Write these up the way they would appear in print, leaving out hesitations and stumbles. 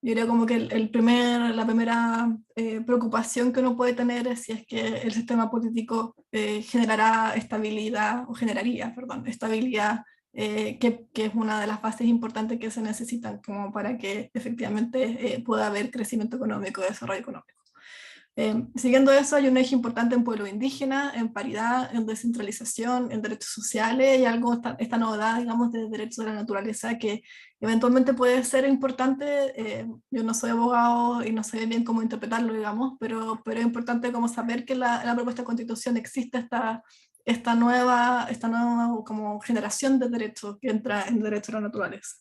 Yo diría como que la primera preocupación que uno puede tener es si es que el sistema político generará estabilidad, o generaría, perdón, estabilidad, que es una de las bases importantes que se necesitan como para que efectivamente pueda haber crecimiento económico y desarrollo económico. Siguiendo eso, hay un eje importante en pueblos indígenas, en paridad, en descentralización, en derechos sociales y algo, esta novedad, digamos, de derechos de la naturaleza que eventualmente puede ser importante. Yo no soy abogado y no sé bien cómo interpretarlo, digamos, pero es importante como saber que la propuesta de constitución existe esta nueva como generación de derechos que entra en derecho a la naturaleza.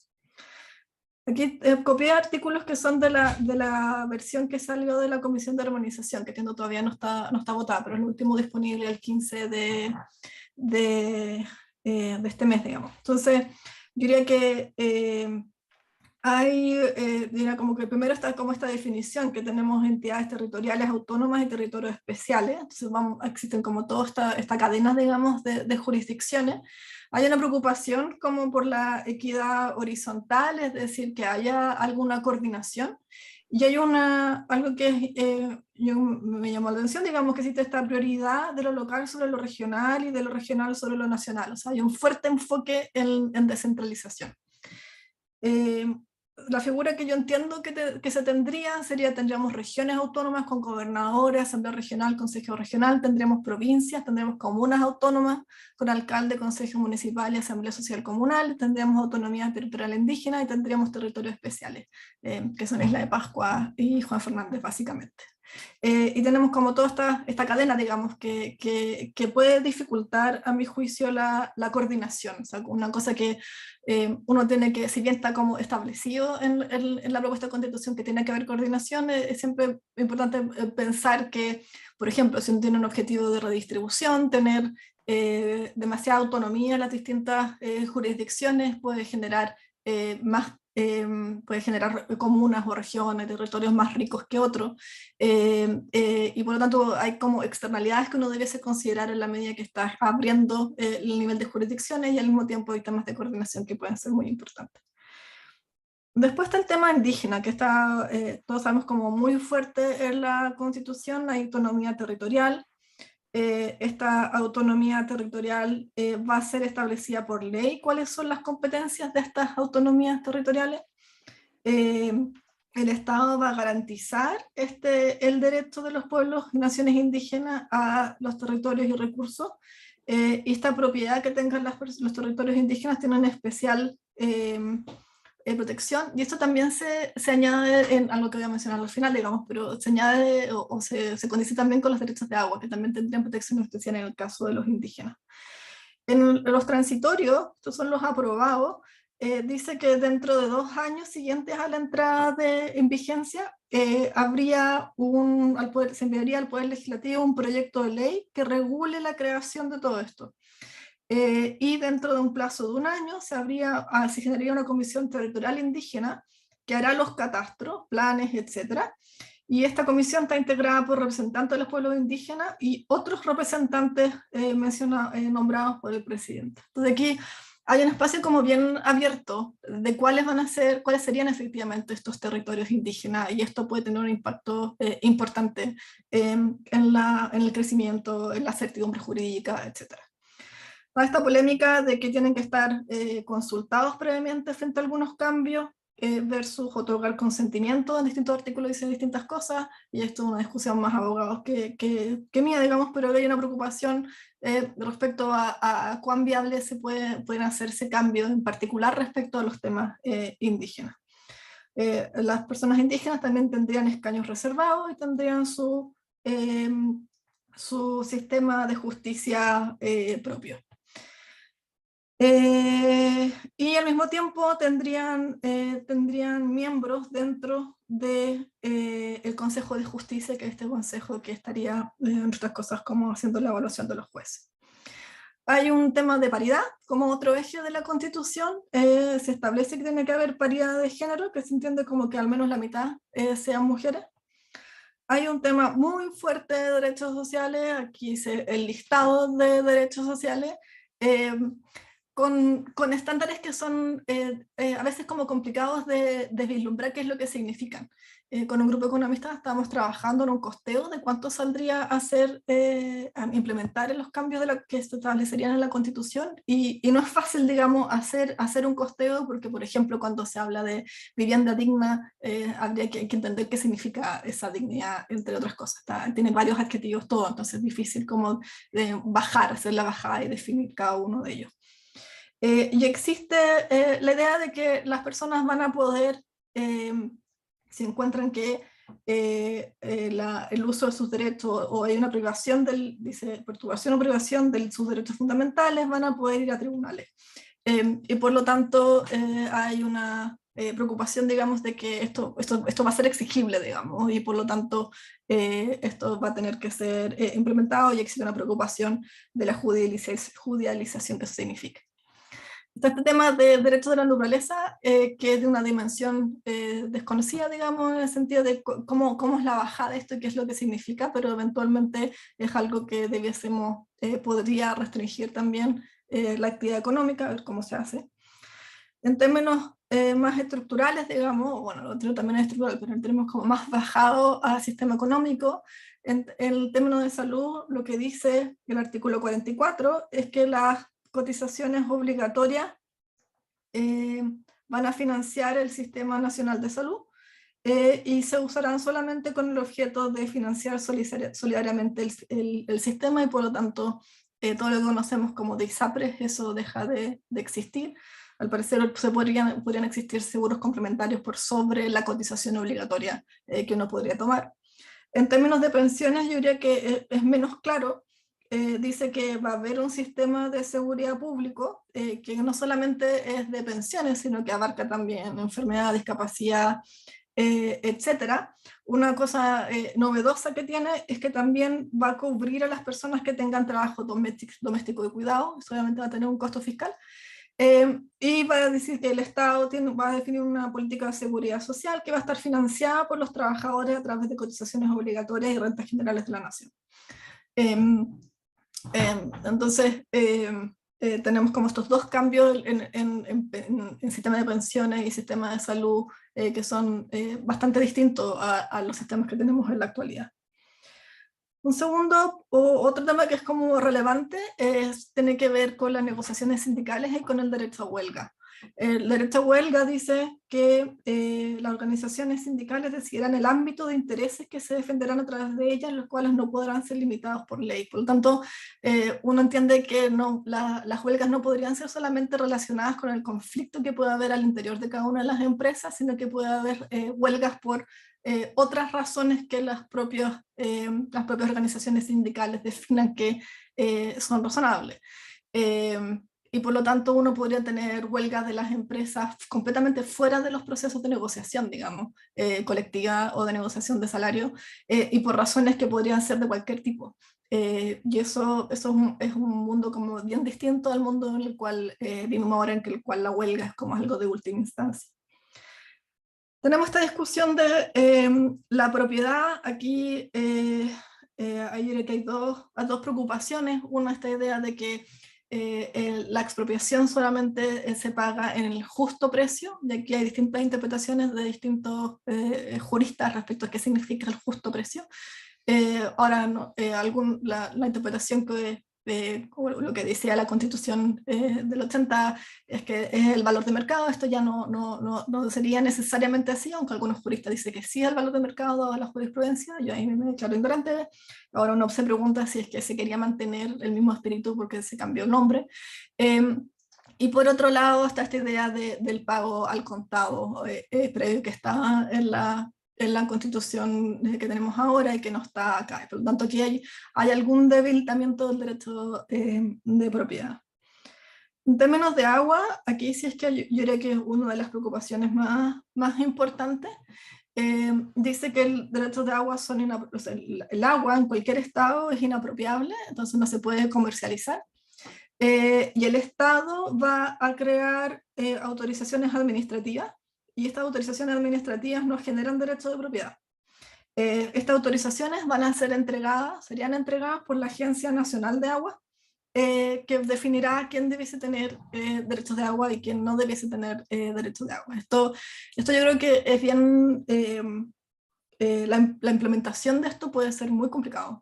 Aquí copié artículos que son de la versión que salió de la Comisión de Armonización, que entiendo todavía no está votada, pero es el último disponible el 15 de este mes, digamos. Entonces, yo diría que diría como que primero está como esta definición que tenemos entidades territoriales autónomas y territorios especiales. Entonces existen como toda esta cadena, digamos, de jurisdicciones. Hay una preocupación como por la equidad horizontal, es decir, que haya alguna coordinación. Y hay algo que me llamó la atención, digamos, que existe esta prioridad de lo local sobre lo regional y de lo regional sobre lo nacional. O sea, hay un fuerte enfoque en descentralización. Eh, la figura que yo entiendo que se tendríamos regiones autónomas con gobernadores, asamblea regional, consejo regional, tendríamos provincias, tendríamos comunas autónomas con alcalde, consejo municipal y asamblea social comunal, tendríamos autonomía territorial indígena y tendríamos territorios especiales, que son Isla de Pascua y Juan Fernández básicamente. Y tenemos como toda esta cadena, digamos, que puede dificultar, a mi juicio, la coordinación. O sea, una cosa que uno tiene que, si bien está como establecido en la propuesta de constitución que tiene que haber coordinación, es siempre importante pensar que, por ejemplo, si uno tiene un objetivo de redistribución, tener demasiada autonomía en las distintas jurisdicciones puede generar comunas o regiones, territorios más ricos que otros, y por lo tanto hay como externalidades que uno debiese considerar en la medida que está abriendo el nivel de jurisdicciones, y al mismo tiempo hay temas de coordinación que pueden ser muy importantes. Después está el tema indígena, que está, todos sabemos, como muy fuerte en la Constitución. Hay autonomía territorial. Esta autonomía territorial va a ser establecida por ley. ¿Cuáles son las competencias de estas autonomías territoriales? Eh, el Estado va a garantizar el derecho de los pueblos y naciones indígenas a los territorios y recursos, y esta propiedad que tengan los territorios indígenas tiene una especial protección, y esto también se añade en algo que voy a mencionar al final, digamos, pero se añade o se condice también con los derechos de agua, que también tendrían protección especial en el caso de los indígenas. En los transitorios, estos son los aprobados, dice que dentro de 2 años siguientes a la entrada en vigencia, se enviaría al Poder Legislativo un proyecto de ley que regule la creación de todo esto. Y dentro de un plazo de 1 año se generaría una comisión territorial indígena que hará los catastros, planes, etcétera. Y esta comisión está integrada por representantes de los pueblos indígenas y otros representantes nombrados por el presidente. Entonces aquí hay un espacio como bien abierto de cuáles serían efectivamente estos territorios indígenas, y esto puede tener un impacto importante en el crecimiento, en la certidumbre jurídica, etcétera. Esta polémica de que tienen que estar consultados previamente frente a algunos cambios versus otorgar consentimiento. En distintos artículos dicen distintas cosas, y esto es una discusión más abogados que mía, digamos, pero hay una preocupación respecto a cuán viable pueden hacerse cambios, en particular respecto a los temas indígenas. Las personas indígenas también tendrían escaños reservados y tendrían su sistema de justicia propio. Y al mismo tiempo tendrían miembros dentro del Consejo de Justicia, que es este consejo que estaría, entre otras cosas, como haciendo la evaluación de los jueces. Hay un tema de paridad como otro eje de la Constitución. Se establece que tiene que haber paridad de género, que se entiende como que al menos la mitad sean mujeres. Hay un tema muy fuerte de derechos sociales. Aquí el listado de derechos sociales. con estándares que son a veces como complicados de vislumbrar qué es lo que significan. Con un grupo de economistas estábamos trabajando en un costeo de cuánto saldría a hacer, a implementar los cambios de lo que se establecerían en la Constitución, y no es fácil, digamos, hacer un costeo, porque, por ejemplo, cuando se habla de vivienda digna, habría que entender qué significa esa dignidad, entre otras cosas. Tiene varios adjetivos todo, entonces es difícil como hacer la bajada y definir cada uno de ellos. Y existe la idea de que las personas van a poder, si encuentran que el uso de sus derechos, o hay una privación dice, perturbación o privación de sus derechos fundamentales, van a poder ir a tribunales. Y por lo tanto hay una preocupación, digamos, de que esto va a ser exigible, digamos, y por lo tanto esto va a tener que ser implementado, y existe una preocupación de la judicialización que eso significa. Está este tema de derechos de la naturaleza, que es de una dimensión desconocida, digamos, en el sentido de cómo es la bajada de esto y qué es lo que significa, pero eventualmente es algo que podría restringir también la actividad económica, a ver cómo se hace. En términos más estructurales, digamos, bueno, lo otro también es estructural, pero en términos como más bajados al sistema económico, en el término de salud, lo que dice el artículo 44 es que las cotizaciones obligatorias van a financiar el Sistema Nacional de Salud, y se usarán solamente con el objeto de financiar solidariamente el sistema, y por lo tanto todo lo que conocemos como de ISAPRES, eso deja de existir. Al parecer podrían existir seguros complementarios por sobre la cotización obligatoria que uno podría tomar. En términos de pensiones, yo diría que es menos claro. Dice que va a haber un sistema de seguridad público que no solamente es de pensiones, sino que abarca también enfermedad, discapacidad, etcétera. Una cosa novedosa que tiene es que también va a cubrir a las personas que tengan trabajo doméstico de cuidado, eso obviamente va a tener un costo fiscal. Y va a decir que el Estado va a definir una política de seguridad social que va a estar financiada por los trabajadores a través de cotizaciones obligatorias y rentas generales de la nación. Entonces, tenemos como estos dos cambios en sistema de pensiones y sistema de salud que son bastante distintos a los sistemas que tenemos en la actualidad. Un segundo, otro tema que es como relevante, tiene que ver con las negociaciones sindicales y con el derecho a huelga. El derecho a huelga dice que las organizaciones sindicales decidirán el ámbito de intereses que se defenderán a través de ellas, los cuales no podrán ser limitados por ley. Por lo tanto, uno entiende que las huelgas no podrían ser solamente relacionadas con el conflicto que pueda haber al interior de cada una de las empresas, sino que puede haber huelgas por otras razones que las propias organizaciones sindicales definan que son razonables. Y por lo tanto uno podría tener huelgas de las empresas completamente fuera de los procesos de negociación, digamos, colectiva o de negociación de salario, y por razones que podrían ser de cualquier tipo. Y eso es un mundo como bien distinto al mundo en el cual vivimos ahora, en el cual la huelga es como algo de última instancia. Tenemos esta discusión de la propiedad. Aquí hay dos preocupaciones. Una, esta idea de que la expropiación solamente se paga en el justo precio, y aquí hay distintas interpretaciones de distintos juristas respecto a qué significa el justo precio. Ahora, la interpretación que lo que decía la Constitución del 80 es que es el valor de mercado. Esto ya no sería necesariamente así, aunque algunos juristas dicen que sí es el valor de mercado dado la jurisprudencia. Yo ahí me declaro ignorante. Ahora uno se pregunta si es que se quería mantener el mismo espíritu porque se cambió el nombre. Y por otro lado está esta idea del pago al contado previo, que estaba en la Constitución que tenemos ahora y que no está acá. Por lo tanto, aquí hay algún debilitamiento del derecho de propiedad. En términos de agua, aquí sí es que yo diría que es una de las preocupaciones más importantes. Dice que el derecho de agua el agua en cualquier estado es inapropiable, entonces no se puede comercializar. Y el Estado va a crear autorizaciones administrativas, y estas autorizaciones administrativas no generan derecho de propiedad. Estas autorizaciones serían entregadas por la Agencia Nacional de Agua, que definirá quién debiese tener derechos de agua y quién no debiese tener derechos de agua. Esto yo creo que es bien, la implementación de esto puede ser muy complicado.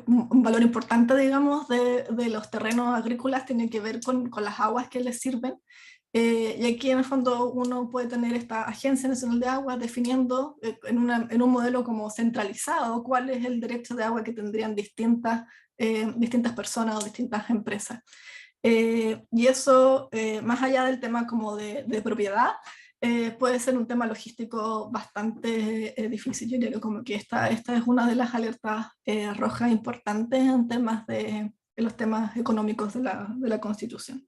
Un valor importante, digamos, de los terrenos agrícolas tiene que ver con las aguas que les sirven. Y aquí en el fondo uno puede tener esta Agencia Nacional de Agua definiendo en un modelo como centralizado cuál es el derecho de agua que tendrían distintas personas o distintas empresas. Y eso, más allá del tema como de propiedad, puede ser un tema logístico bastante difícil. Yo creo como que esta es una de las alertas rojas importantes en temas en los temas económicos de la Constitución.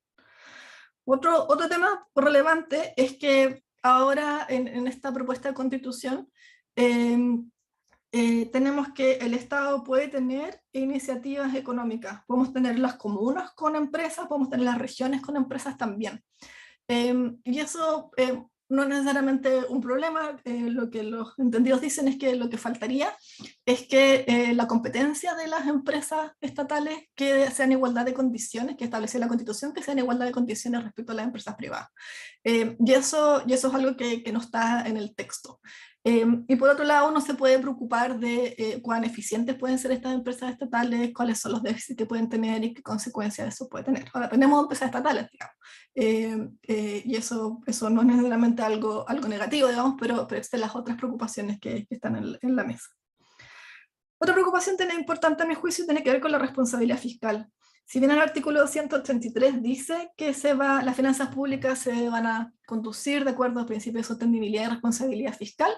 Otro tema relevante es que ahora en esta propuesta de Constitución tenemos que el Estado puede tener iniciativas económicas. Podemos tener las comunas con empresas, podemos tener las regiones con empresas también. Y eso no es necesariamente un problema. Lo que los entendidos dicen es que lo que faltaría es que la competencia de las empresas estatales que sean en igualdad de condiciones, que establece la Constitución, que sean en igualdad de condiciones respecto a las empresas privadas. Y eso es algo que no está en el texto. Y por otro lado, uno se puede preocupar de cuán eficientes pueden ser estas empresas estatales, cuáles son los déficits que pueden tener y qué consecuencias eso puede tener. Ahora, tenemos empresas estatales, digamos, y eso no es necesariamente algo negativo, digamos, pero existen las otras preocupaciones que están en la mesa. Otra preocupación importante a mi juicio tiene que ver con la responsabilidad fiscal. Si bien el artículo 183 dice que las finanzas públicas se van a conducir de acuerdo al principio de sostenibilidad y responsabilidad fiscal,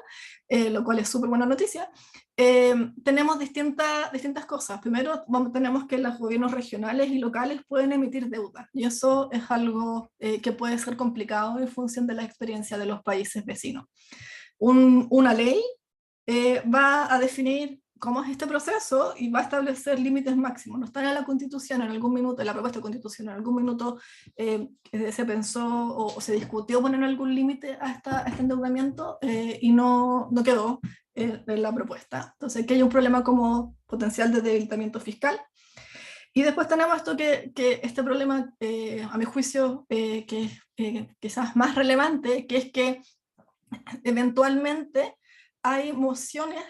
lo cual es súper buena noticia, tenemos distintas cosas. Primero, tenemos que los gobiernos regionales y locales pueden emitir deuda, y eso es algo que puede ser complicado en función de la experiencia de los países vecinos. Una ley va a definir cómo es este proceso y va a establecer límites máximos. No está en la Constitución, en algún minuto, en la propuesta de Constitución, en algún minuto se pensó o se discutió poner algún límite a este endeudamiento y no quedó en la propuesta. Entonces, aquí hay un problema como potencial de debilitamiento fiscal. Y después tenemos esto que este problema, a mi juicio, que es quizás más relevante, que es que eventualmente hay mociones,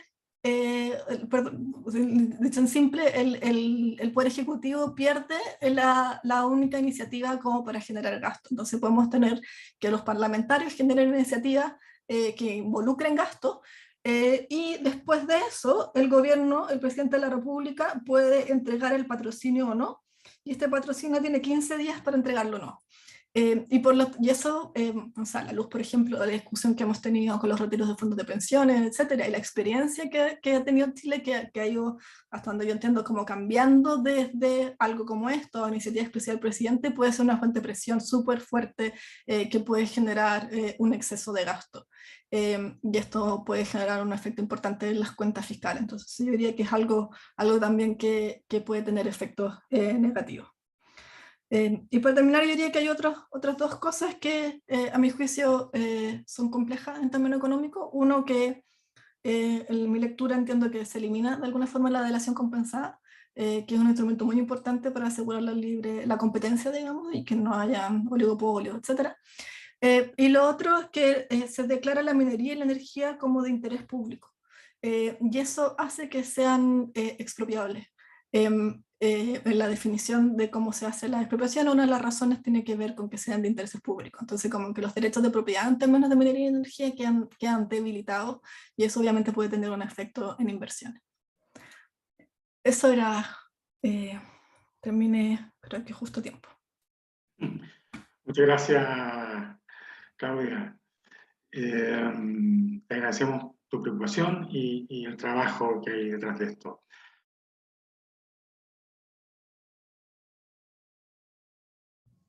dicho en simple, el Poder Ejecutivo pierde la única iniciativa como para generar gasto. Entonces podemos tener que los parlamentarios generen iniciativas que involucren gasto, y después de eso el gobierno, el presidente de la República puede entregar el patrocinio o no, y este patrocinio tiene 15 días para entregarlo o no. Y eso, o sea, a la luz, por ejemplo, de la discusión que hemos tenido con los retiros de fondos de pensiones, etcétera, y la experiencia que ha tenido Chile, que ha ido, hasta donde yo entiendo, como cambiando desde algo como esto, a iniciativa especial del presidente, puede ser una fuente de presión súper fuerte que puede generar un exceso de gasto. Y esto puede generar un efecto importante en las cuentas fiscales. Entonces, yo diría que es algo también que puede tener efectos negativos. Y para terminar, yo diría que hay otras dos cosas que a mi juicio son complejas en términos económicos. Uno, que en mi lectura entiendo que se elimina de alguna forma la delación compensada, que es un instrumento muy importante para asegurar la competencia, digamos, y que no haya oligopolio, etc. Y lo otro es que se declara la minería y la energía como de interés público, y eso hace que sean expropiables. En la definición de cómo se hace la expropiación, una de las razones tiene que ver con que sean de intereses públicos. Entonces, como que los derechos de propiedad en términos de minería y energía quedan debilitados, y eso obviamente puede tener un efecto en inversiones. Eso era, terminé, creo que justo a tiempo. Muchas gracias, Claudia. Te agradecemos tu preocupación y el trabajo que hay detrás de esto.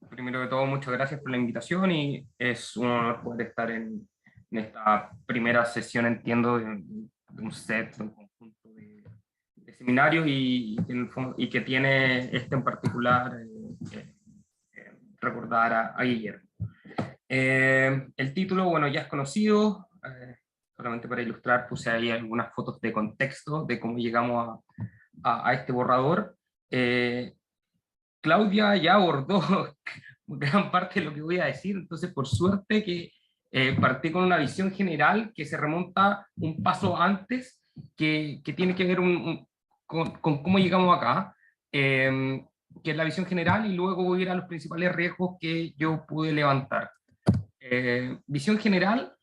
Primero que todo, muchas gracias por la invitación, y es un honor poder estar en esta primera sesión, entiendo, de un set, de un conjunto de seminarios, y que tiene en particular recordar a Guillermo. El título, bueno, ya es conocido. Solamente para ilustrar, puse ahí algunas fotos de contexto de cómo llegamos a este borrador, Claudia ya abordó gran parte de lo que voy a decir, entonces por suerte que partí con una visión general que se remonta un paso antes, que tiene que ver con cómo llegamos acá, que es la visión general, y luego voy a ir a los principales riesgos que yo pude levantar. Visión general.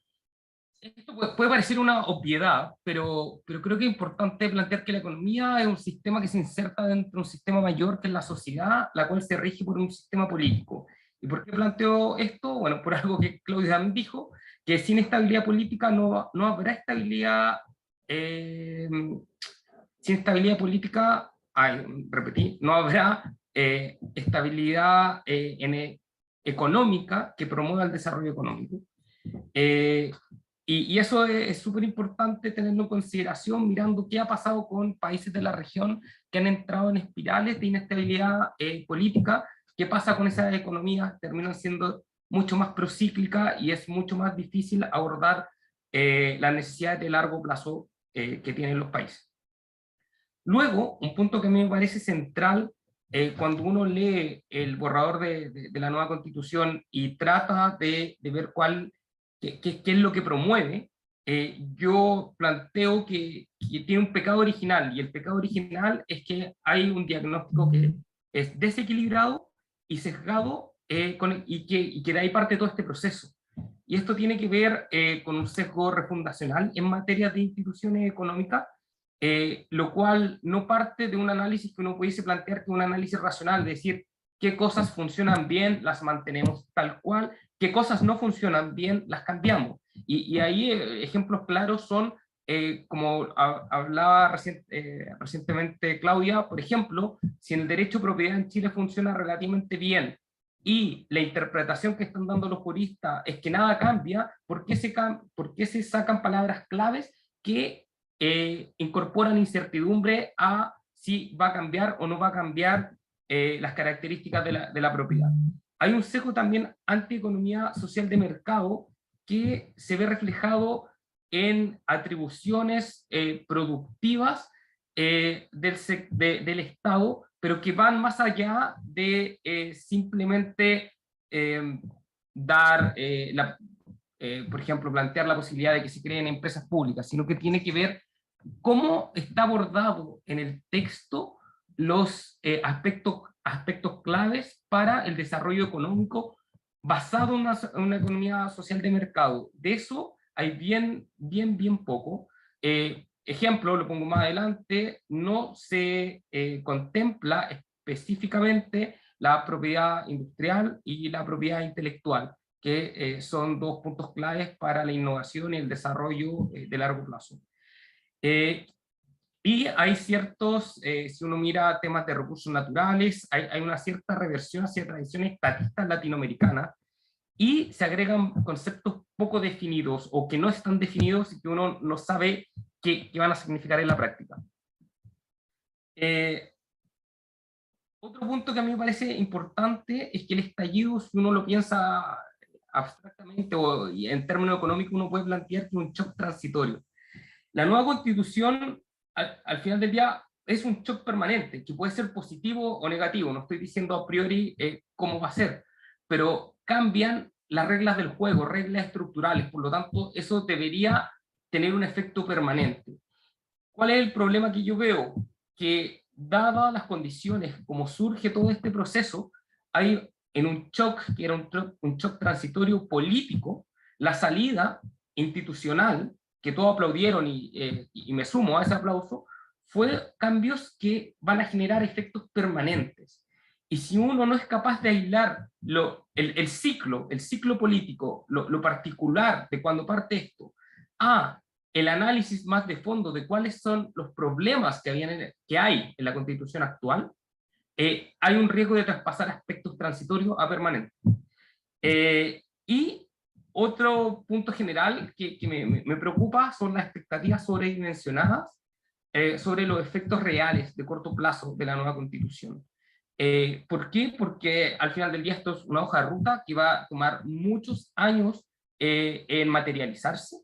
Esto puede parecer una obviedad, pero creo que es importante plantear que la economía es un sistema que se inserta dentro de un sistema mayor que es la sociedad, la cual se rige por un sistema político. ¿Y por qué planteo esto? Bueno, por algo que Claudia dijo, que sin estabilidad política no habrá estabilidad, sin estabilidad política, repetí, no habrá estabilidad económica que promueva el desarrollo económico. Y eso es súper importante tenerlo en consideración mirando qué ha pasado con países de la región que han entrado en espirales de inestabilidad política, qué pasa con esas economías, terminan siendo mucho más procíclicas y es mucho más difícil abordar las necesidades de largo plazo que tienen los países. Luego, un punto que a mí me parece central cuando uno lee el borrador de la nueva Constitución y trata de ver qué es lo que promueve, yo planteo que tiene un pecado original, y el pecado original es que hay un diagnóstico que es desequilibrado y sesgado, y que de ahí parte todo este proceso. Y esto tiene que ver con un sesgo refundacional en materia de instituciones económicas, lo cual no parte de un análisis que uno pudiese plantear que es un análisis racional, de decir qué cosas funcionan bien, las mantenemos tal cual, qué cosas no funcionan bien, las cambiamos. Y ahí ejemplos claros son, como hablaba recientemente Claudia, por ejemplo, si el derecho de propiedad en Chile funciona relativamente bien y la interpretación que están dando los juristas es que nada cambia, ¿por qué se sacan palabras claves que incorporan incertidumbre a si va a cambiar o no va a cambiar las características de la propiedad? Hay un sesgo también antieconomía social de mercado que se ve reflejado en atribuciones productivas del Estado, pero que van más allá de simplemente dar, por ejemplo, plantear la posibilidad de que se creen empresas públicas, sino que tiene que ver cómo está abordado en el texto los aspectos claves para el desarrollo económico basado en una economía social de mercado. De eso hay bien poco. Ejemplo, lo pongo más adelante, no se contempla específicamente la propiedad industrial y la propiedad intelectual, que son dos puntos claves para la innovación y el desarrollo de largo plazo. Y hay ciertos, si uno mira temas de recursos naturales, hay una cierta reversión hacia tradiciones estatistas latinoamericanas, y se agregan conceptos poco definidos o que no están definidos y que uno no sabe qué van a significar en la práctica. Otro punto que a mí me parece importante es que el estallido, si uno lo piensa abstractamente o en términos económicos, uno puede plantear que es un shock transitorio. La nueva Constitución, al final del día, es un shock permanente, que puede ser positivo o negativo. No estoy diciendo a priori cómo va a ser, pero cambian las reglas del juego, reglas estructurales, por lo tanto, eso debería tener un efecto permanente. ¿Cuál es el problema que yo veo? Que dadas las condiciones, como surge todo este proceso, hay en un shock, que era un shock transitorio político, la salida institucional, que todos aplaudieron y me sumo a ese aplauso, fue cambios que van a generar efectos permanentes. Y si uno no es capaz de aislar el ciclo político, lo particular de cuando parte esto, a el análisis más de fondo de cuáles son los problemas que hay en la Constitución actual, hay un riesgo de traspasar aspectos transitorios a permanentes. Y otro punto general que me preocupa son las expectativas sobredimensionadas sobre los efectos reales de corto plazo de la nueva Constitución. ¿Por qué? Porque al final del día esto es una hoja de ruta que va a tomar muchos años en materializarse,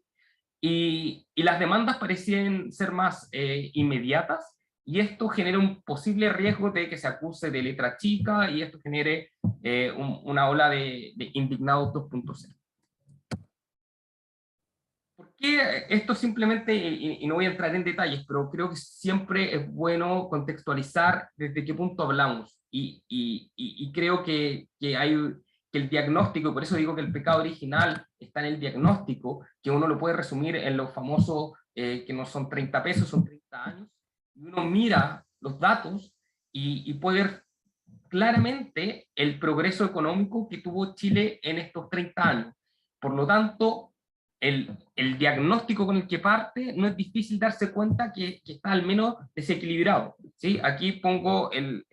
y las demandas parecen ser más inmediatas y esto genera un posible riesgo de que se acuse de letra chica, y esto genere una ola de indignados 2.0. ¿Por qué esto simplemente, y no voy a entrar en detalles, pero creo que siempre es bueno contextualizar desde qué punto hablamos, y creo que el diagnóstico, por eso digo que el pecado original está en el diagnóstico, que uno lo puede resumir en los famosos, que no son 30 pesos, son 30 años, y uno mira los datos y puede ver claramente el progreso económico que tuvo Chile en estos 30 años. Por lo tanto, el diagnóstico con el que parte, no es difícil darse cuenta que está al menos desequilibrado, ¿sí? Aquí pongo el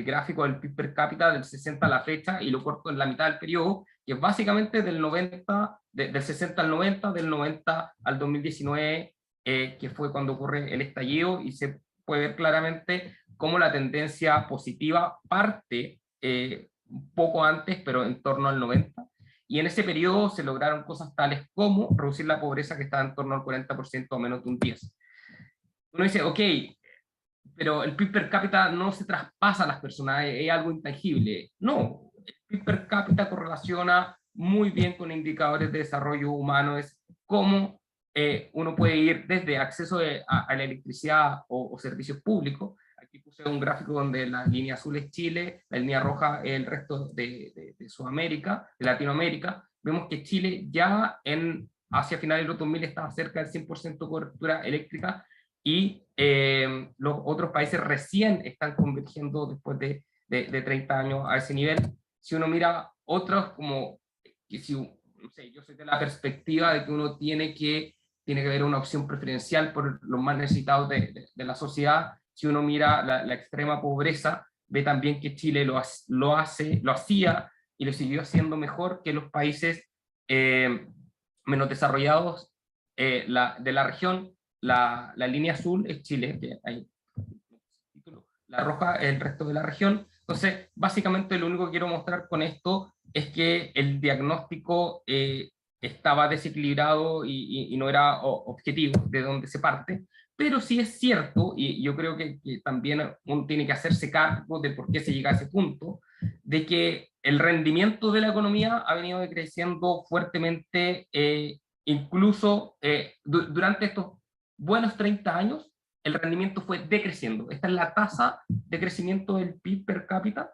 gráfico del PIB per cápita del 60 a la fecha, y lo corto en la mitad del periodo, que es básicamente del 90, del 60 al 90, del 90 al 2019, que fue cuando ocurre el estallido, y se puede ver claramente cómo la tendencia positiva parte un poco antes, pero en torno al 90, y en ese periodo se lograron cosas tales como reducir la pobreza, que estaba en torno al 40% o menos de un 10%. Uno dice, ok, pero el PIB per cápita no se traspasa a las personas, es algo intangible. No, el PIB per cápita correlaciona muy bien con indicadores de desarrollo humano, es cómo uno puede ir desde acceso a la electricidad o servicios públicos. Aquí puse un gráfico donde la línea azul es Chile, la línea roja es el resto de Sudamérica, de Latinoamérica. Vemos que Chile ya hacia finales de los 2000 estaba cerca del 100% de cobertura eléctrica, y los otros países recién están convergiendo después de 30 años a ese nivel. Si uno mira otros, como que si, no sé, yo soy de la perspectiva de que uno tiene que haber una opción preferencial por los más necesitados de la sociedad. Si uno mira la extrema pobreza, ve también que Chile lo hacía y lo siguió haciendo mejor que los países menos desarrollados de la región. La línea azul es Chile, que hay la roja es el resto de la región. Entonces, básicamente lo único que quiero mostrar con esto es que el diagnóstico estaba desequilibrado y no era objetivo de dónde se parte, pero sí es cierto, y yo creo que también uno tiene que hacerse cargo de por qué se llega a ese punto, de que el rendimiento de la economía ha venido decreciendo fuertemente, incluso durante estos buenos 30 años, el rendimiento fue decreciendo. Esta es la tasa de crecimiento del PIB per cápita,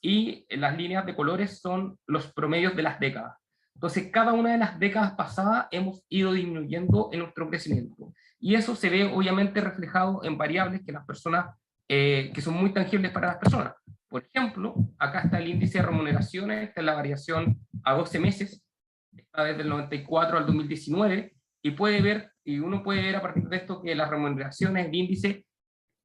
y las líneas de colores son los promedios de las décadas. Entonces, cada una de las décadas pasadas hemos ido disminuyendo en nuestro crecimiento. Y eso se ve obviamente reflejado en variables que las personas, que son muy tangibles para las personas. Por ejemplo, acá está el índice de remuneraciones, esta es la variación a 12 meses, está desde el 94 al 2019, y uno puede ver a partir de esto que las remuneraciones, el índice,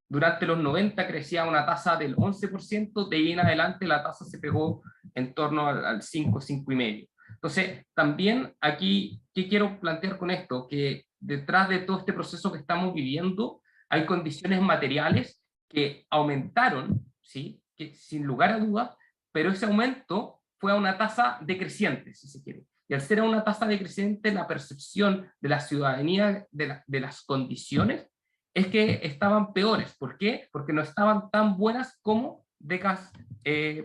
durante los 90 crecía a una tasa del 11%, de ahí en adelante la tasa se pegó en torno al 5, 5,5%. Entonces, también aquí, ¿qué quiero plantear con esto? Que detrás de todo este proceso que estamos viviendo, hay condiciones materiales que aumentaron, ¿sí? Que sin lugar a dudas, pero ese aumento fue a una tasa decreciente, si se quiere. Y al ser a una tasa decreciente, la percepción de la ciudadanía de las condiciones es que estaban peores. ¿Por qué? Porque no estaban tan buenas como décadas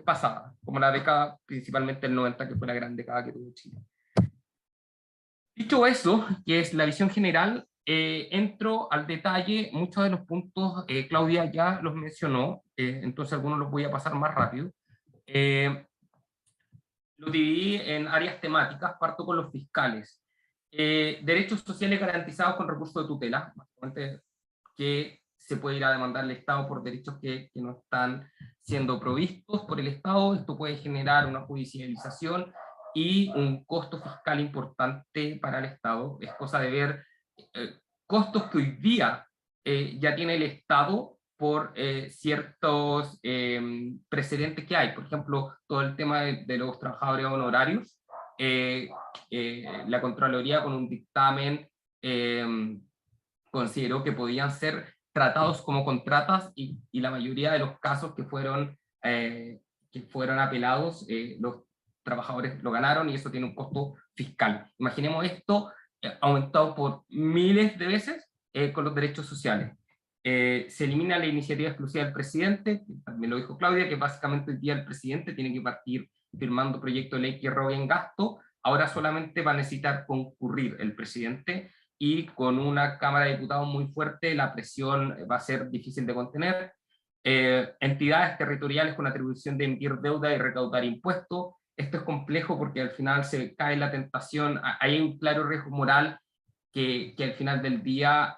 pasadas, como la década principalmente el 90, que fue la gran década que tuvo Chile. Dicho eso, que es la visión general, entro al detalle. Muchos de los puntos Claudia ya los mencionó, entonces algunos los voy a pasar más rápido. Lo dividí en áreas temáticas, parto con los fiscales. Derechos sociales garantizados con recurso de tutela, básicamente que se puede ir a demandar al Estado por derechos que no están siendo provistos por el Estado. Esto puede generar una judicialización y un costo fiscal importante para el Estado. Es cosa de ver costos que hoy día ya tiene el Estado por ciertos precedentes que hay. Por ejemplo, todo el tema de los trabajadores honorarios. La Contraloría, con un dictamen, consideró que podían ser tratados como contratas, y la mayoría de los casos que fueron apelados, los trabajadores lo ganaron, y eso tiene un costo fiscal. Imaginemos esto aumentado por miles de veces con los derechos sociales. Se elimina la iniciativa exclusiva del presidente, también lo dijo Claudia, que básicamente hoy día el presidente tiene que partir firmando proyectos de ley que roben gasto. Ahora solamente va a necesitar concurrir el presidente, y con una Cámara de Diputados muy fuerte la presión va a ser difícil de contener. Entidades territoriales con atribución de emitir deuda y recaudar impuestos. Esto es complejo porque al final se cae en la tentación, hay un claro riesgo moral que al final del día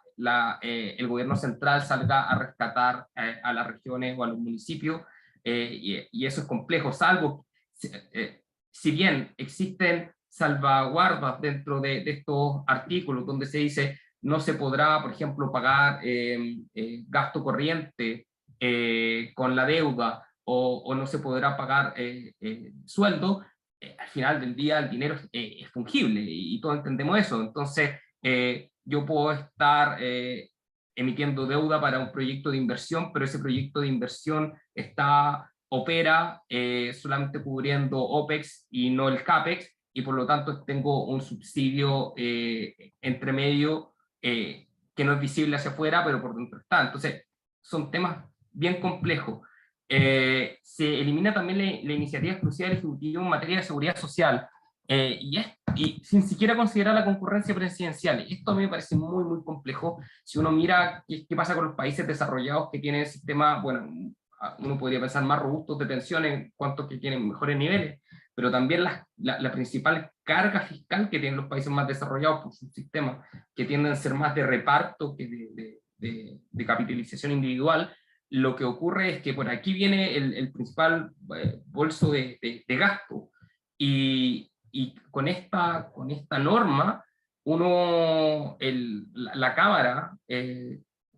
el gobierno central salga a rescatar a las regiones o a los municipios, y eso es complejo, salvo, si bien existen salvaguardas dentro de estos artículos donde se dice no se podrá, por ejemplo, pagar gasto corriente con la deuda, o no se podrá pagar sueldo, al final del día el dinero es fungible y todos entendemos eso. Entonces yo puedo estar emitiendo deuda para un proyecto de inversión, pero ese proyecto de inversión opera solamente cubriendo OPEX y no el CAPEX, y por lo tanto tengo un subsidio entre medio que no es visible hacia afuera, pero por dentro está. Entonces son temas bien complejos. Se elimina también la iniciativa exclusiva del Ejecutivo en materia de seguridad social, y sin siquiera considerar la concurrencia presidencial. Esto a mí me parece muy, muy complejo. Si uno mira qué pasa con los países desarrollados que tienen sistemas, bueno, uno podría pensar más robustos de pensión en cuanto que tienen mejores niveles, pero también la principal carga fiscal que tienen los países más desarrollados por sus sistemas, que tienden a ser más de reparto que de capitalización individual. Lo que ocurre es que por aquí viene el principal bolso de gasto, y con esta norma, la Cámara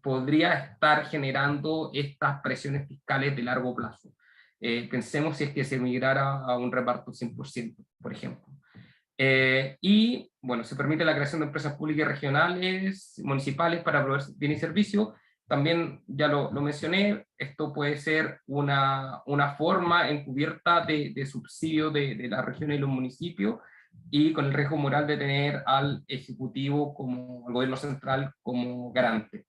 podría estar generando estas presiones fiscales de largo plazo. Pensemos si es que se migrara a un reparto 100%, por ejemplo. Y, bueno, se permite la creación de empresas públicas regionales, municipales, para proveer bienes y servicios. También, ya lo mencioné, esto puede ser una forma encubierta de subsidio de las regiones y los municipios, y con el riesgo moral de tener al Ejecutivo, como al gobierno central, como garante.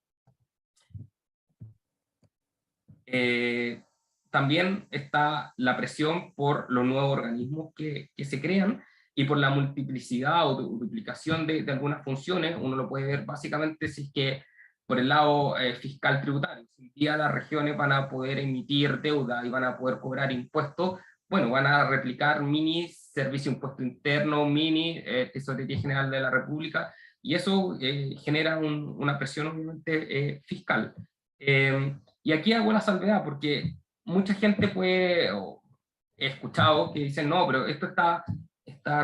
También está la presión por los nuevos organismos que se crean, y por la multiplicidad o duplicación de algunas funciones. Uno lo puede ver básicamente si es que por el lado fiscal tributario, si un día las regiones van a poder emitir deuda y van a poder cobrar impuestos, bueno, van a replicar mini servicio de impuesto interno, mini tesorería general de la República, y eso genera una presión obviamente fiscal. Y aquí hago la salvedad porque mucha gente he escuchado que dicen no, pero esto está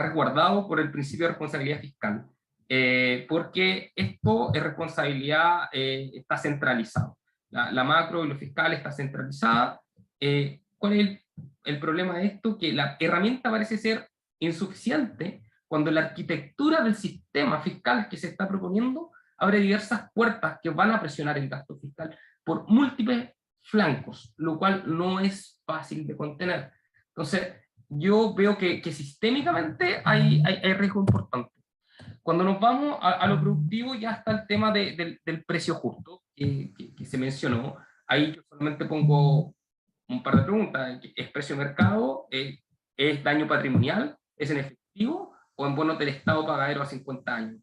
resguardado por el principio de responsabilidad fiscal. Porque esto es responsabilidad, está centralizado. La macro y lo fiscal está centralizada. ¿Cuál es el problema de esto? Que la herramienta parece ser insuficiente cuando la arquitectura del sistema fiscal que se está proponiendo abre diversas puertas que van a presionar el gasto fiscal por múltiples flancos, lo cual no es fácil de contener. Entonces, yo veo que sistémicamente hay riesgo importante. Cuando nos vamos a lo productivo, ya está el tema del precio justo, que se mencionó. Ahí yo solamente pongo un par de preguntas. ¿Es precio de mercado? ¿Es daño patrimonial? ¿Es en efectivo? ¿O en bonos del Estado pagadero a 50 años?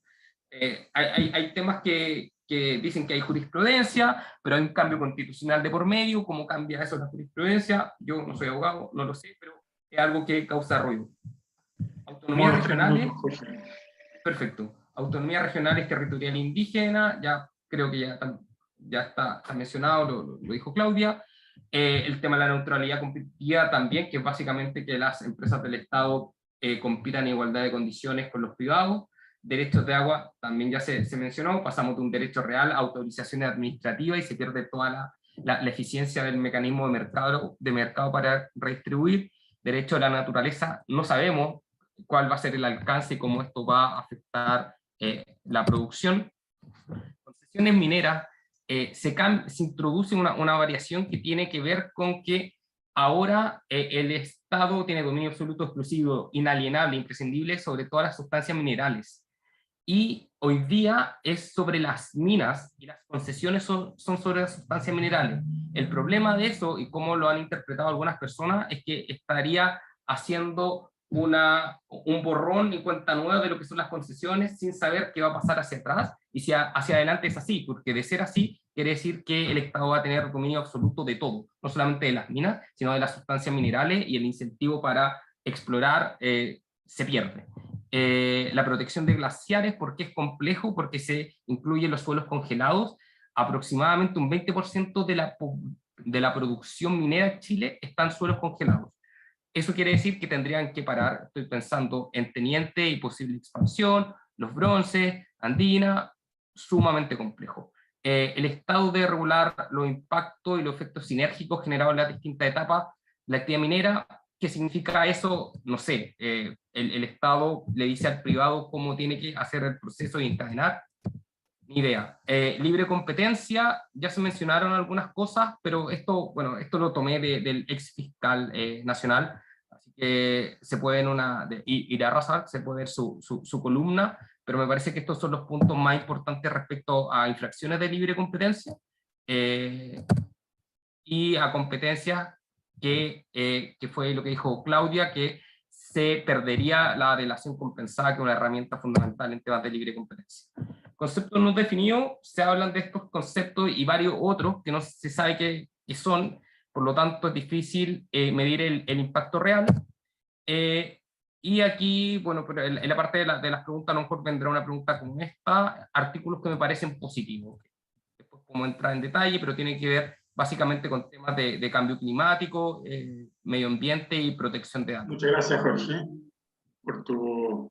Hay temas que dicen que hay jurisprudencia, pero hay un cambio constitucional de por medio. ¿Cómo cambia eso la jurisprudencia? Yo no soy abogado, no lo sé, pero es algo que causa ruido. Autonomías regionales. Perfecto. Autonomía regional y territorial indígena, ya creo que ya está mencionado, lo dijo Claudia. El tema de la neutralidad competitiva también, que es básicamente que las empresas del Estado compitan en igualdad de condiciones con los privados. Derechos de agua, también ya se mencionó. Pasamos de un derecho real a autorizaciones administrativas y se pierde toda la eficiencia del mecanismo de mercado para redistribuir. Derecho a la naturaleza, no sabemos cuál va a ser el alcance y cómo esto va a afectar la producción. Concesiones mineras, se introduce una variación que tiene que ver con que ahora el Estado tiene dominio absoluto, exclusivo, inalienable, imprescindible sobre todas las sustancias minerales. y hoy día es sobre las minas, y las concesiones son sobre las sustancias minerales. El problema de eso, y cómo lo han interpretado algunas personas, es que estaría haciendo un borrón y cuenta nueva de lo que son las concesiones sin saber qué va a pasar hacia atrás, y si hacia adelante es así, porque de ser así, quiere decir que el Estado va a tener dominio absoluto de todo, no solamente de las minas, sino de las sustancias minerales, y el incentivo para explorar se pierde. La protección de glaciares, ¿por qué es complejo? Porque se incluyen los suelos congelados. Aproximadamente un 20% de la producción minera en Chile está en suelos congelados. Eso quiere decir que tendrían que parar, estoy pensando en Teniente y posible expansión, los bronces, Andina, sumamente complejo. El Estado debe regular los impactos y los efectos sinérgicos generados en las distintas etapas de la actividad minera. ¿Qué significa eso? No sé, el Estado le dice al privado cómo tiene que hacer el proceso de encadenar. Ni idea. Libre competencia, ya se mencionaron algunas cosas, pero esto, bueno, esto lo tomé del ex fiscal nacional, así que se puede ir a arrasar, se puede ver su columna, pero me parece que estos son los puntos más importantes respecto a infracciones de libre competencia y a competencias que fue lo que dijo Claudia, que se perdería la delación compensada, que es una herramienta fundamental en temas de libre competencia. Conceptos no definidos, se hablan de estos conceptos y varios otros que no se sabe qué son, por lo tanto es difícil medir el impacto real. Y aquí, bueno, en la parte de las preguntas, a lo mejor vendrá una pregunta como esta, artículos que me parecen positivos. Después podemos entrar en detalle, pero tiene que ver básicamente con temas de cambio climático, medio ambiente y protección de datos. Muchas gracias, Jorge, por tu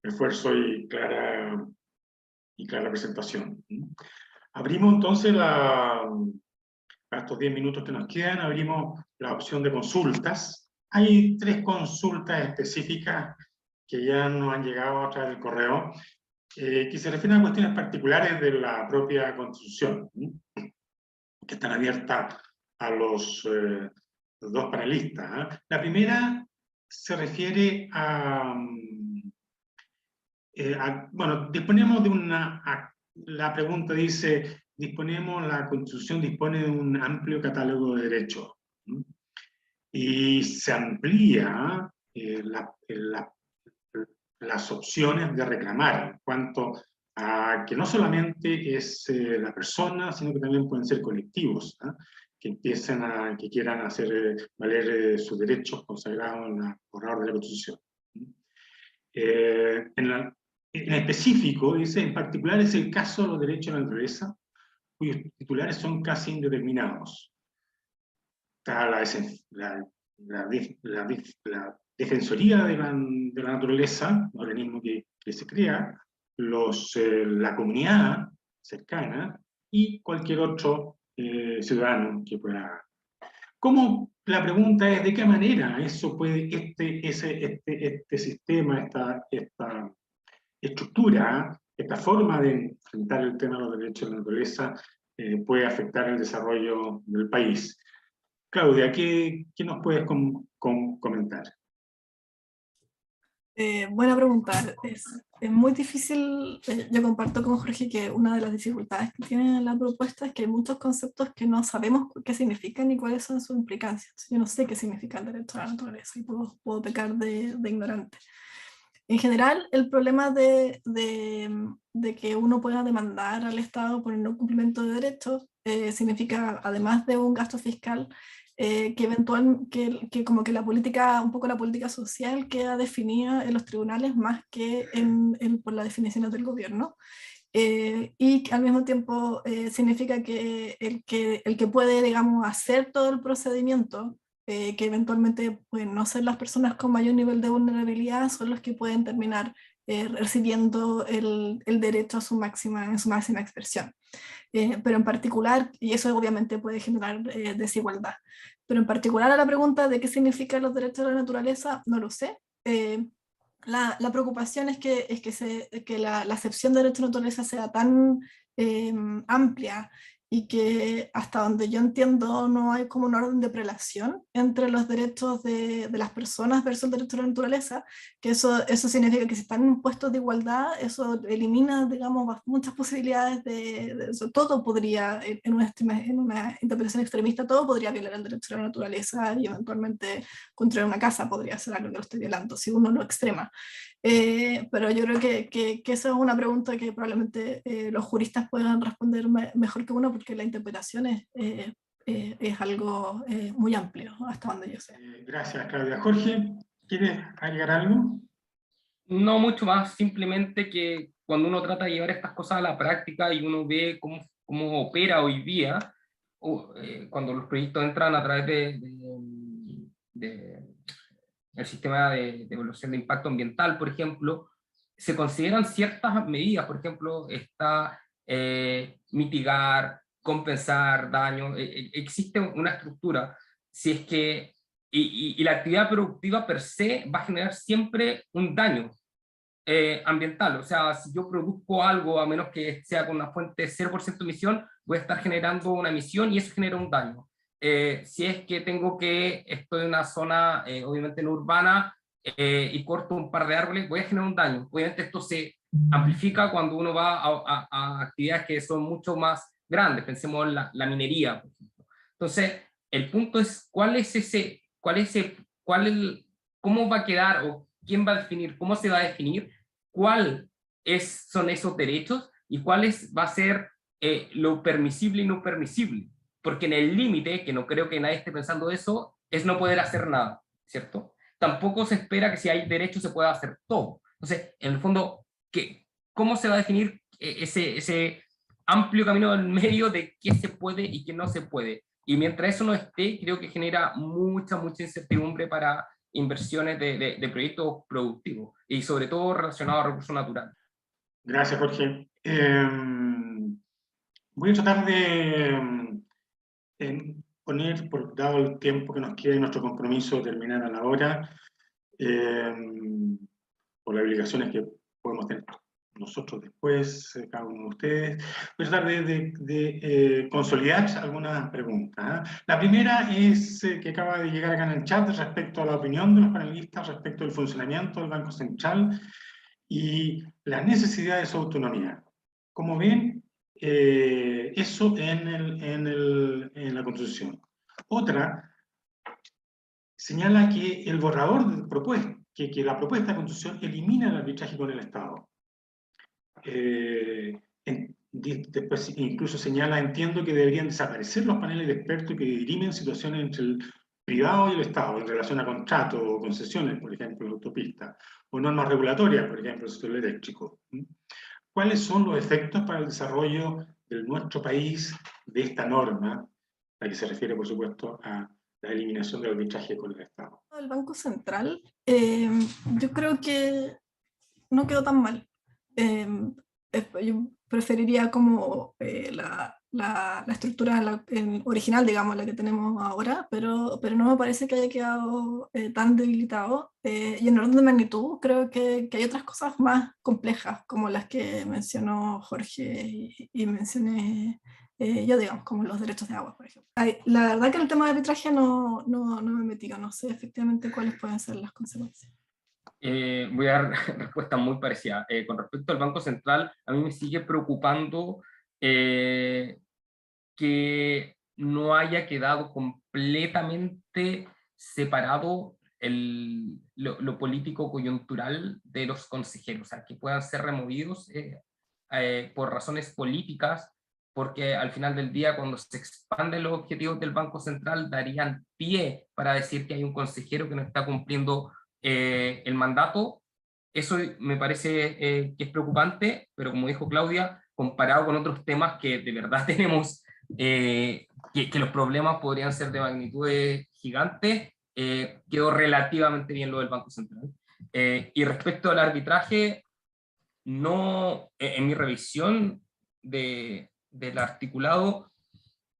esfuerzo y clara presentación. Abrimos entonces, a estos 10 minutos que nos quedan, abrimos la opción de consultas. Hay 3 consultas específicas que ya nos han llegado a través del correo, que se refieren a cuestiones particulares de la propia Constitución, que están abiertas a los 2 panelistas. La primera se refiere bueno, disponemos de la pregunta dice, la Constitución dispone de un amplio catálogo de derechos, y se amplía las opciones de reclamar en cuanto a que no solamente es la persona, sino que también pueden ser colectivos, que quieran hacer valer sus derechos consagrados por orden de la Constitución. En específico, dice, en particular es el caso de los derechos de la naturaleza, cuyos titulares son casi indeterminados. Está la Defensoría de la Naturaleza, un organismo que se crea, la comunidad cercana y cualquier otro ciudadano que pueda. La pregunta es, ¿de qué manera eso puede, este sistema, esta estructura, esta forma de enfrentar el tema de los derechos de la naturaleza puede afectar el desarrollo del país? Claudia, ¿qué nos puedes comentar? Buena pregunta. Es muy difícil. Yo comparto con Jorge que una de las dificultades que tiene la propuesta es que hay muchos conceptos que no sabemos qué significan y cuáles son sus implicancias. Yo no sé qué significa el derecho a la naturaleza y puedo pecar de ignorante. En general, el problema de que uno pueda demandar al Estado por el no cumplimiento de derechos significa, además de un gasto fiscal, que como que la política, un poco la política social queda definida en los tribunales más que por las definiciones del gobierno. Y al mismo tiempo significa que el que puede, digamos, hacer todo el procedimiento, que eventualmente pueden no ser las personas con mayor nivel de vulnerabilidad, son los que pueden terminar recibiendo el derecho a en su máxima expresión. Pero en particular, y eso obviamente puede generar desigualdad, pero en particular a la pregunta de qué significan los derechos de la naturaleza, no lo sé. La preocupación es que la acepción de derecho a la naturaleza sea tan amplia y que hasta donde yo entiendo no hay como un orden de prelación entre los derechos de las personas versus el derecho a la naturaleza, que eso significa que si están en puestos de igualdad, eso elimina, digamos, muchas posibilidades de eso. Todo podría, en una interpretación extremista, todo podría violar el derecho a la naturaleza y eventualmente construir una casa podría ser algo que lo esté violando, si uno lo extrema. Pero yo creo que esa es una pregunta que probablemente los juristas puedan responder mejor que uno, porque la interpretación es algo muy amplio, hasta donde yo sé. Gracias, Claudia. Jorge, ¿quieres agregar algo? No mucho más, simplemente que cuando uno trata de llevar estas cosas a la práctica y uno ve cómo opera hoy día, cuando los proyectos entran a través de el sistema de evaluación de impacto ambiental, por ejemplo, se consideran ciertas medidas, por ejemplo, está mitigar, compensar daños, existe una estructura, si es que, y la actividad productiva per se va a generar siempre un daño ambiental, o sea, si yo produzco algo, a menos que sea con una fuente 0% de emisión, voy a estar generando una emisión y eso genera un daño. Si es que estoy en una zona obviamente no urbana y corto un par de árboles, voy a generar un daño. Obviamente esto se amplifica cuando uno va a actividades que son mucho más grandes, pensemos en la minería, por ejemplo. Entonces, el punto es cómo va a quedar o quién va a definir, cómo se va a definir son esos derechos y va a ser lo permisible y no permisible. Porque en el límite, que no creo que nadie esté pensando eso, es no poder hacer nada, ¿cierto? Tampoco se espera que si hay derechos se pueda hacer todo. Entonces, en el fondo, ¿cómo se va a definir ese amplio camino del medio de qué se puede y qué no se puede? Y mientras eso no esté, creo que genera mucha incertidumbre para inversiones de proyectos productivos y sobre todo relacionados a recursos naturales. Gracias, Jorge. Voy a tratar de poner, dado el tiempo que nos queda y nuestro compromiso de terminar a la hora, por las obligaciones que podemos tener nosotros después, cada uno de ustedes, voy a tratar de consolidar algunas preguntas. La primera es que acaba de llegar acá en el chat respecto a la opinión de los panelistas respecto al funcionamiento del Banco Central y la necesidad de su autonomía. Como ven, eso en la Constitución. Otra señala que el borrador de propuesta, que la propuesta de Constitución elimina el arbitraje con el Estado. Después incluso señala, entiendo que deberían desaparecer los paneles de expertos que dirimen situaciones entre el privado y el Estado en relación a contratos o concesiones, por ejemplo, en autopistas, o normas regulatorias, por ejemplo, el sector eléctrico. ¿Cuáles son los efectos para el desarrollo de nuestro país de esta norma, a la que se refiere, por supuesto, a la eliminación del arbitraje con el Estado? El Banco Central, yo creo que no quedó tan mal. Yo preferiría como la estructura original, digamos, la que tenemos ahora, pero no me parece que haya quedado tan debilitado. Y en orden de magnitud, creo que hay otras cosas más complejas, como las que mencionó Jorge y mencioné yo, digamos, como los derechos de agua, por ejemplo. La verdad que en el tema de arbitraje no me he metido, no sé efectivamente cuáles pueden ser las consecuencias. Voy a dar respuesta muy parecida. Con respecto al Banco Central, a mí me sigue preocupando que no haya quedado completamente separado lo político coyuntural de los consejeros, o sea, que puedan ser removidos por razones políticas, porque al final del día, cuando se expanden los objetivos del Banco Central, darían pie para decir que hay un consejero que no está cumpliendo el mandato. Eso me parece que es preocupante, pero como dijo Claudia, comparado con otros temas que de verdad tenemos, que los problemas podrían ser de magnitudes gigantes, quedó relativamente bien lo del Banco Central. Y respecto al arbitraje, no, en mi revisión del articulado,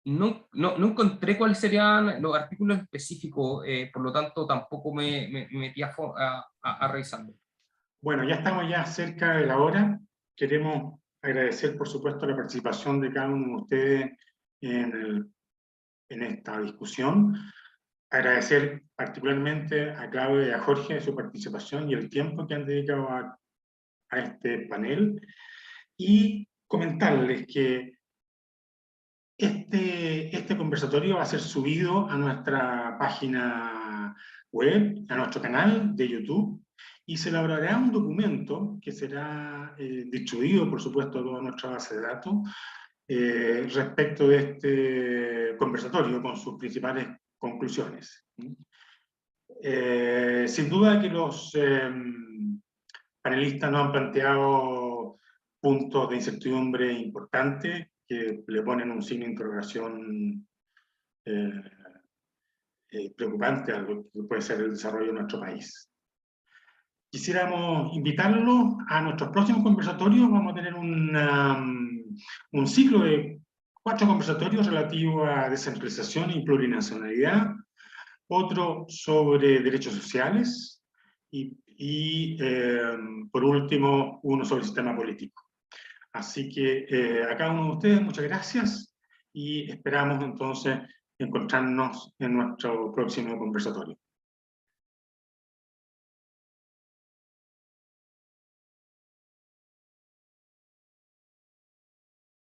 no encontré cuáles serían los artículos específicos, por lo tanto tampoco me metí a revisarlo. Bueno, ya estamos ya cerca de la hora. Queremos agradecer, por supuesto, la participación de cada uno de ustedes en esta discusión. Agradecer particularmente a Claudia y a Jorge su participación y el tiempo que han dedicado a este panel, y comentarles que este conversatorio va a ser subido a nuestra página web, a nuestro canal de YouTube, y se elaborará un documento que será distribuido, por supuesto, a toda nuestra base de datos respecto de este conversatorio con sus principales conclusiones. Sin duda que los panelistas nos han planteado puntos de incertidumbre importantes que le ponen un signo de interrogación preocupante a lo que puede ser el desarrollo de nuestro país. Quisiéramos invitarlos a nuestros próximos conversatorios. Vamos a tener un ciclo de 4 conversatorios relativos a descentralización y plurinacionalidad, otro sobre derechos sociales y por último, uno sobre el sistema político. Así que a cada uno de ustedes muchas gracias y esperamos entonces encontrarnos en nuestro próximo conversatorio.